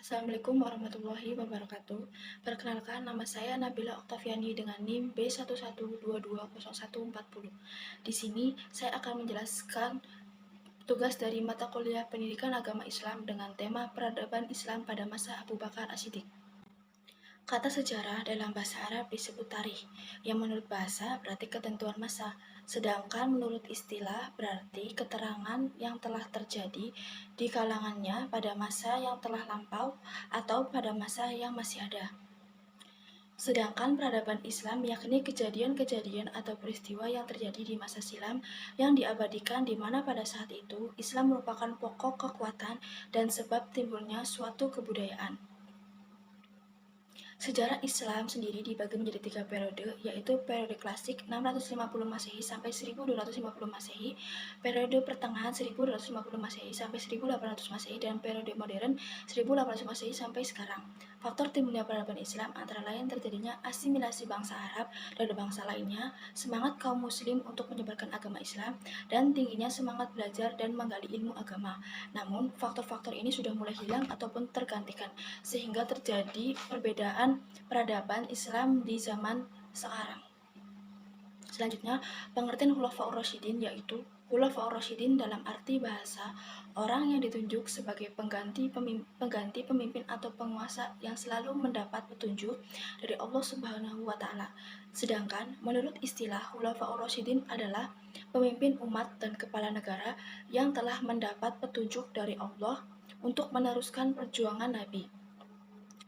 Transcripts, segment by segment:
Assalamualaikum warahmatullahi wabarakatuh. Perkenalkan, nama saya Nabila Oktaviani dengan NIM B11220140. Di sini saya akan menjelaskan tugas dari mata kuliah Pendidikan Agama Islam dengan tema Peradaban Islam pada masa Abu Bakar As-Siddiq. Kata sejarah dalam bahasa Arab disebut tarikh, yang menurut bahasa berarti ketentuan masa, sedangkan menurut istilah berarti keterangan yang telah terjadi di kalangannya pada masa yang telah lampau atau pada masa yang masih ada. Sedangkan peradaban Islam yakni kejadian-kejadian atau peristiwa yang terjadi di masa silam yang diabadikan di mana pada saat itu Islam merupakan pokok kekuatan dan sebab timbulnya suatu kebudayaan. Sejarah Islam sendiri dibagi menjadi 3 periode, yaitu periode klasik 650 Masehi sampai 1250 Masehi, periode pertengahan 1250 Masehi sampai 1800 Masehi, dan periode modern 1800 Masehi sampai sekarang. Faktor timbulnya peradaban Islam antara lain terjadinya asimilasi bangsa Arab dan bangsa lainnya, semangat kaum muslim untuk menyebarkan agama Islam, dan tingginya semangat belajar dan menggali ilmu agama. Namun, faktor-faktor ini sudah mulai hilang ataupun tergantikan, sehingga terjadi perbedaan peradaban Islam di zaman sekarang. Selanjutnya, pengertian Khulafaur Rasyidin yaitu Khulafaur Rasyidin dalam arti bahasa orang yang ditunjuk sebagai pengganti pemimpin atau penguasa yang selalu mendapat petunjuk dari Allah Subhanahu wa taala. Sedangkan menurut istilah Khulafaur Rasyidin adalah pemimpin umat dan kepala negara yang telah mendapat petunjuk dari Allah untuk meneruskan perjuangan Nabi.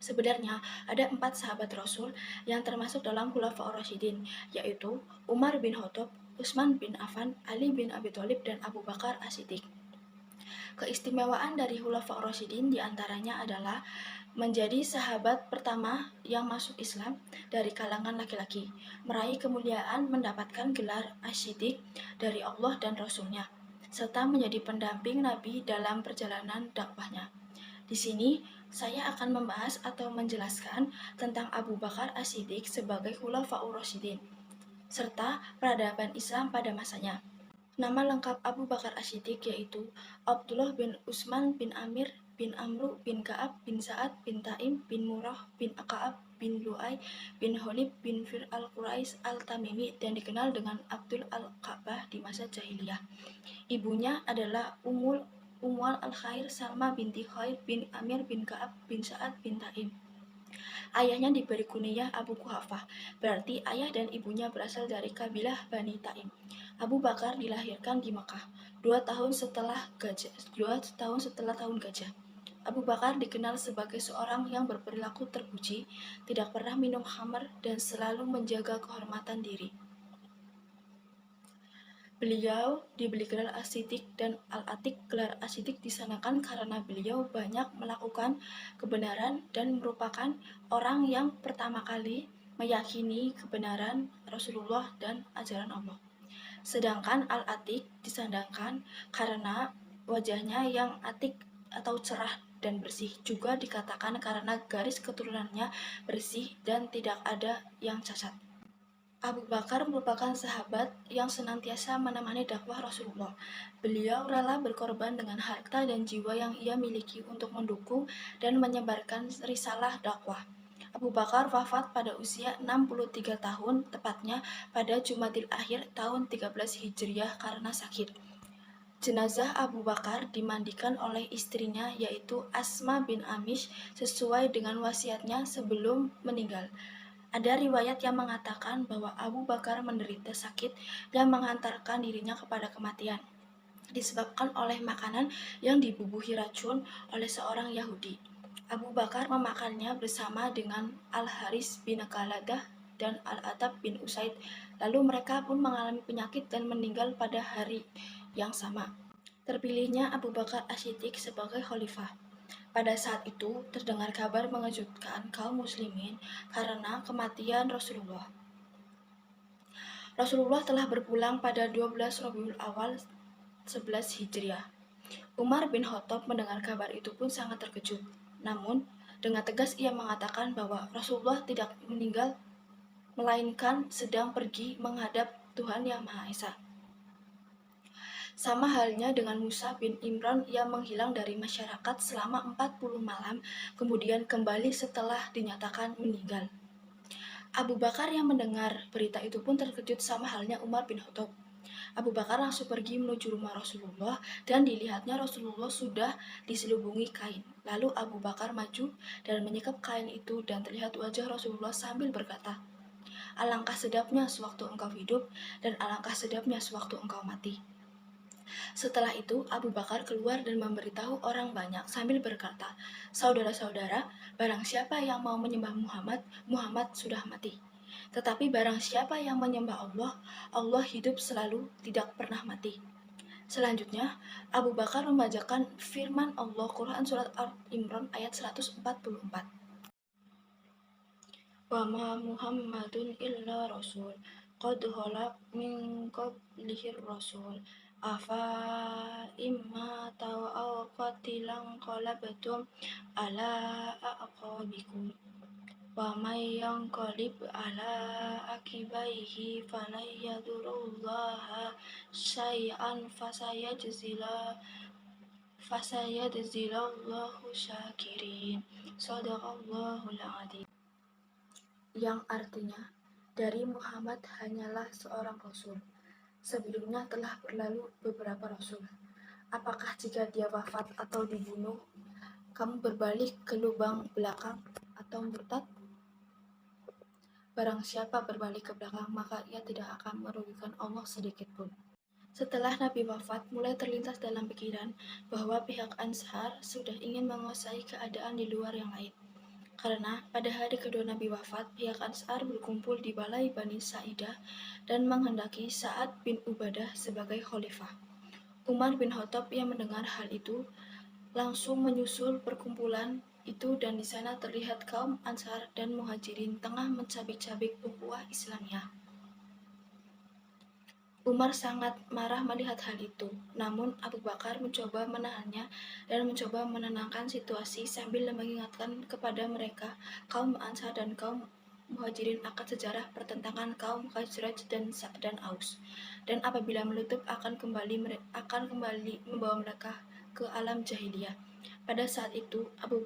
Sebenarnya ada 4 sahabat Rasul yang termasuk dalam Khulafaur Rasyidin, yaitu Umar bin Khattab, Utsman bin Affan, Ali bin Abi Thalib, dan Abu Bakar As-Siddiq. Keistimewaan dari Khulafaur Rasyidin diantaranya adalah menjadi sahabat pertama yang masuk Islam dari kalangan laki-laki, meraih kemuliaan mendapatkan gelar As-Siddiq dari Allah dan Rasulnya, serta menjadi pendamping Nabi dalam perjalanan dakwahnya. Di sini, saya akan membahas atau menjelaskan tentang Abu Bakar As-Siddiq sebagai Khulafaur Rasyidin, serta peradaban Islam pada masanya. Nama lengkap Abu Bakar As-Siddiq yaitu Abdullah bin Utsman bin Amir bin Amru bin Ka'ab bin Sa'ad bin Taim bin Murrah bin Ka'ab bin Lu'ay bin Honib bin Fir al-Quraish al-Tamimi, dan dikenal dengan Abdul al-Ka'bah di masa jahiliyah. Ibunya adalah Ummul al-Khair Salma binti Khair bin Amir bin Ka'ab bin Sa'ad bin Taim. Ayahnya diberi kunyah Abu Quhafah, berarti ayah dan ibunya berasal dari kabilah Bani Taim. Abu Bakar dilahirkan di Mekah 2 tahun setelah tahun gajah. Abu Bakar dikenal sebagai seorang yang berperilaku terpuji, tidak pernah minum khamar, dan selalu menjaga kehormatan diri. Beliau diberi gelar As-Siddiq dan Al-Atiq. Gelar As-Siddiq disanakan karena beliau banyak melakukan kebenaran dan merupakan orang yang pertama kali meyakini kebenaran Rasulullah dan ajaran Allah. Sedangkan Al-Atiq disandangkan karena wajahnya yang atik atau cerah dan bersih, juga dikatakan karena garis keturunannya bersih dan tidak ada yang cacat. Abu Bakar merupakan sahabat yang senantiasa menemani dakwah Rasulullah. Beliau rela berkorban dengan harta dan jiwa yang ia miliki untuk mendukung dan menyebarkan risalah dakwah. Abu Bakar wafat pada usia 63 tahun, tepatnya pada Jumadil Akhir tahun 13 Hijriah karena sakit. Jenazah Abu Bakar dimandikan oleh istrinya yaitu Asma bin Amish sesuai dengan wasiatnya sebelum meninggal. Ada riwayat yang mengatakan bahwa Abu Bakar menderita sakit yang menghantarkan dirinya kepada kematian, disebabkan oleh makanan yang dibubuhi racun oleh seorang Yahudi. Abu Bakar memakannya bersama dengan Al-Haris bin Qaladah dan Al-Atab bin Usaid, lalu mereka pun mengalami penyakit dan meninggal pada hari yang sama. Terpilihnya Abu Bakar As-Siddiq sebagai khalifah. Pada saat itu, terdengar kabar mengejutkan kaum muslimin karena kematian Rasulullah. Rasulullah telah berpulang pada 12 Rabiul Awal 11 Hijriah. Umar bin Khattab mendengar kabar itu pun sangat terkejut. Namun, dengan tegas ia mengatakan bahwa Rasulullah tidak meninggal, melainkan sedang pergi menghadap Tuhan Yang Maha Esa. Sama halnya dengan Musa bin Imran yang menghilang dari masyarakat selama 40 malam, kemudian kembali setelah dinyatakan meninggal. Abu Bakar yang mendengar berita itu pun terkejut sama halnya Umar bin Khattab. Abu Bakar langsung pergi menuju rumah Rasulullah dan dilihatnya Rasulullah sudah diselubungi kain. Lalu Abu Bakar maju dan menyekap kain itu dan terlihat wajah Rasulullah sambil berkata, "Alangkah sedapnya sewaktu engkau hidup dan alangkah sedapnya sewaktu engkau mati." Setelah itu, Abu Bakar keluar dan memberitahu orang banyak sambil berkata, "Saudara-saudara, barang siapa yang mau menyembah Muhammad, Muhammad sudah mati. Tetapi barang siapa yang menyembah Allah, Allah hidup selalu, tidak pernah mati." Selanjutnya, Abu Bakar membacakan firman Allah Quran Surat Al-Imran ayat 144. Wa ma Muhammadun illa rasul qad khalaq min qablihir rasul afa imma taw aw qatilan qalabtum ala aqabikum wa may yanqalib ala akibaihi falan yadurullaha syai'an fasayajzilallahu syakirin. Shadaqallahul adzim. Yang artinya, dari Muhammad hanyalah seorang rasul. Sebelumnya telah berlalu beberapa rasul. Apakah jika dia wafat atau dibunuh, kamu berbalik ke lubang belakang atau murtad? Barang siapa berbalik ke belakang, maka ia tidak akan merugikan Allah sedikit pun. Setelah Nabi wafat, mulai terlintas dalam pikiran bahwa pihak Ansar sudah ingin menguasai keadaan di luar yang lain. Karena pada hari kedua Nabi wafat, pihak Ansar berkumpul di balai Bani Sa'idah dan menghendaki Sa'ad bin Ubadah sebagai khalifah. Umar bin Khattab yang mendengar hal itu langsung menyusul perkumpulan itu dan di sana terlihat kaum Ansar dan Muhajirin tengah mencabik-cabik ukhuwah Islamiyah. Umar sangat marah melihat hal itu, namun Abu Bakar mencoba menahannya dan mencoba menenangkan situasi sambil mengingatkan kepada mereka, kaum Ansar dan kaum Muhajirin akan sejarah pertentangan kaum Khazraj dan Aus, dan apabila menutup akan kembali membawa mereka ke alam jahiliyah. Pada saat itu, Abu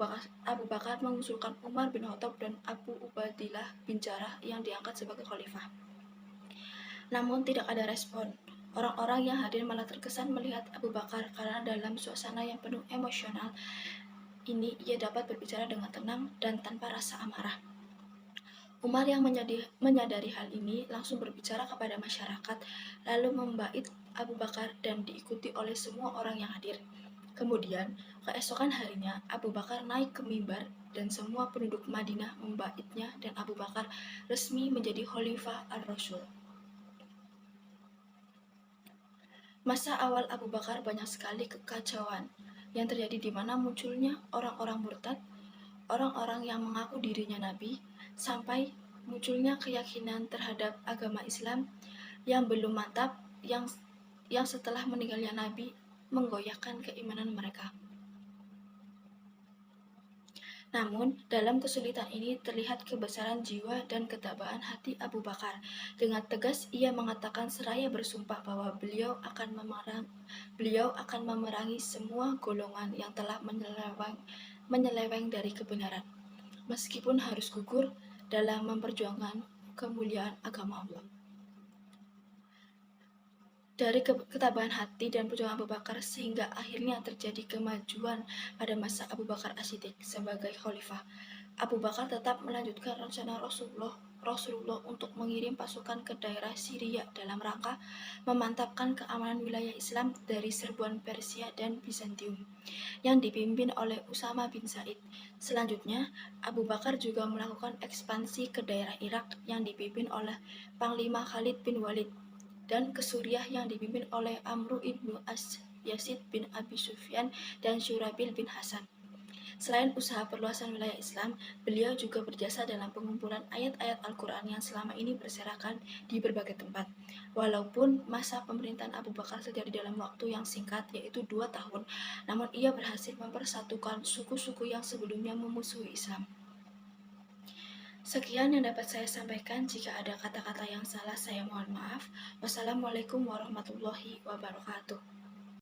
Bakar mengusulkan Umar bin Khattab dan Abu Ubaidillah bin Jarrah yang diangkat sebagai khalifah. Namun tidak ada respon. Orang-orang yang hadir malah terkesan melihat Abu Bakar karena dalam suasana yang penuh emosional ini ia dapat berbicara dengan tenang dan tanpa rasa amarah. Umar yang menyadari hal ini langsung berbicara kepada masyarakat, lalu membait Abu Bakar dan diikuti oleh semua orang yang hadir. Kemudian, keesokan harinya, Abu Bakar naik ke mimbar dan semua penduduk Madinah membaitnya dan Abu Bakar resmi menjadi Khalifah Ar-Rasyid. Masa awal Abu Bakar banyak sekali kekacauan yang terjadi di mana munculnya orang-orang murtad, orang-orang yang mengaku dirinya nabi, sampai munculnya keyakinan terhadap agama Islam yang belum mantap yang setelah meninggalnya nabi menggoyahkan keimanan mereka. Namun, dalam kesulitan ini terlihat kebesaran jiwa dan ketabahan hati Abu Bakar. Dengan tegas ia mengatakan seraya bersumpah bahwa beliau akan memerangi semua golongan yang telah menyeleweng dari kebenaran, meskipun harus gugur dalam memperjuangkan kemuliaan agama Allah. Dari ketabahan hati dan perjuangan Abu Bakar sehingga akhirnya terjadi kemajuan pada masa Abu Bakar As-Siddiq sebagai khalifah. Abu Bakar tetap melanjutkan rencana Rasulullah untuk mengirim pasukan ke daerah Syria dalam rangka memantapkan keamanan wilayah Islam dari serbuan Persia dan Bizantium yang dipimpin oleh Usama bin Zaid. Selanjutnya, Abu Bakar juga melakukan ekspansi ke daerah Irak yang dipimpin oleh Panglima Khalid bin Walid dan ke Suriah yang dipimpin oleh Amru ibnu As, Yazid bin Abi Sufyan, dan Syurabil bin Hasan. Selain usaha perluasan wilayah Islam, beliau juga berjasa dalam pengumpulan ayat-ayat Al-Quran yang selama ini berserakan di berbagai tempat. Walaupun masa pemerintahan Abu Bakar terjadi dalam waktu yang singkat, yaitu 2 tahun, namun ia berhasil mempersatukan suku-suku yang sebelumnya memusuhi Islam. Sekian yang dapat saya sampaikan. Jika ada kata-kata yang salah, saya mohon maaf. Wassalamualaikum warahmatullahi wabarakatuh.